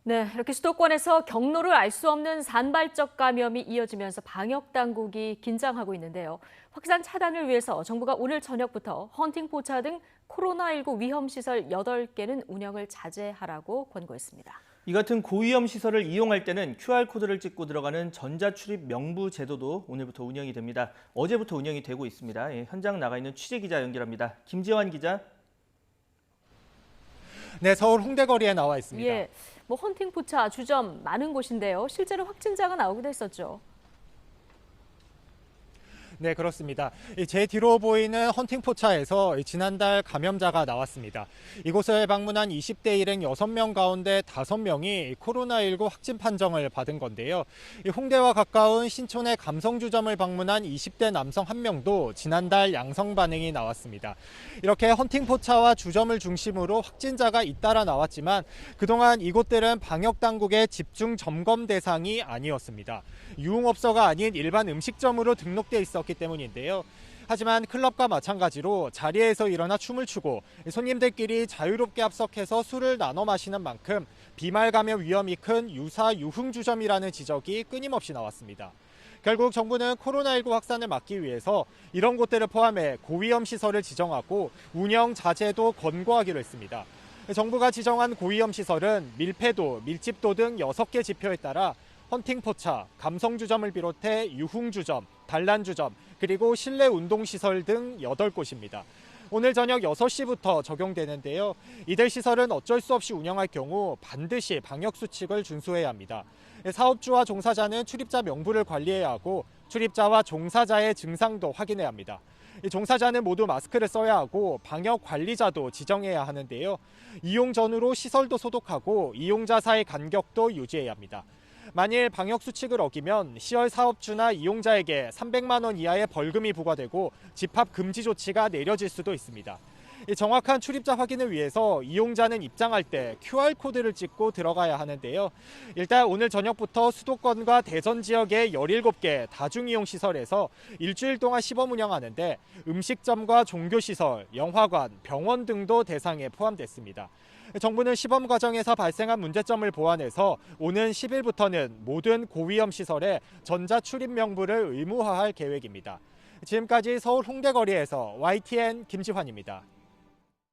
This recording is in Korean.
네, 이렇게 수도권에서 경로를 알 수 없는 산발적 감염이 이어지면서 방역 당국이 긴장하고 있는데요. 확산 차단을 위해서 정부가 오늘 저녁부터 헌팅 포차 등 코로나19 위험 시설 8개는 운영을 자제하라고 권고했습니다. 이 같은 고위험 시설을 이용할 때는 QR코드를 찍고 들어가는 전자출입 명부 제도도 오늘부터 운영이 됩니다. 어제부터 운영이 되고 있습니다. 현장 나가 있는 취재기자 연결합니다. 김지환 기자. 네, 서울 홍대거리에 나와 있습니다. 예, 헌팅 포차 주점 많은 곳인데요. 실제로 확진자가 나오기도 했었죠. 네, 그렇습니다. 제 뒤로 보이는 헌팅포차에서 지난달 감염자가 나왔습니다. 이곳을 방문한 20대 일행 6명 가운데 5명이 코로나19 확진 판정을 받은 건데요. 홍대와 가까운 신촌의 감성주점을 방문한 20대 남성 1명도 지난달 양성 반응이 나왔습니다. 이렇게 헌팅포차와 주점을 중심으로 확진자가 잇따라 나왔지만 그동안 이곳들은 방역당국의 집중 점검 대상이 아니었습니다. 유흥업소가 아닌 일반 음식점으로 등록돼 있었기 때문인데요. 하지만 클럽과 마찬가지로 자리에서 일어나 춤을 추고 손님들끼리 자유롭게 합석해서 술을 나눠 마시는 만큼 비말 감염 위험이 큰 유사 유흥주점이라는 지적이 끊임없이 나왔습니다. 결국 정부는 코로나19 확산을 막기 위해서 이런 곳들을 포함해 고위험 시설을 지정하고 운영 자제도 권고하기로 했습니다. 정부가 지정한 고위험 시설은 밀폐도, 밀집도 등 6개 지표에 따라 헌팅포차, 감성주점을 비롯해 유흥주점, 단란주점, 그리고 실내 운동시설 등 8곳입니다. 오늘 저녁 6시부터 적용되는데요. 이들 시설은 어쩔 수 없이 운영할 경우 반드시 방역수칙을 준수해야 합니다. 사업주와 종사자는 출입자 명부를 관리해야 하고 출입자와 종사자의 증상도 확인해야 합니다. 종사자는 모두 마스크를 써야 하고 방역관리자도 지정해야 하는데요. 이용 전후로 시설도 소독하고 이용자 사이 간격도 유지해야 합니다. 만일 방역수칙을 어기면 시설 사업주나 이용자에게 300만 원 이하의 벌금이 부과되고 집합 금지 조치가 내려질 수도 있습니다. 정확한 출입자 확인을 위해서 이용자는 입장할 때 QR코드를 찍고 들어가야 하는데요. 일단 오늘 저녁부터 수도권과 대전 지역의 17개 다중이용시설에서 일주일 동안 시범 운영하는데 음식점과 종교시설, 영화관, 병원 등도 대상에 포함됐습니다. 정부는 시범 과정에서 발생한 문제점을 보완해서 오는 10일부터는 모든 고위험 시설에 전자출입 명부를 의무화할 계획입니다. 지금까지 서울 홍대거리에서 YTN 김지환입니다.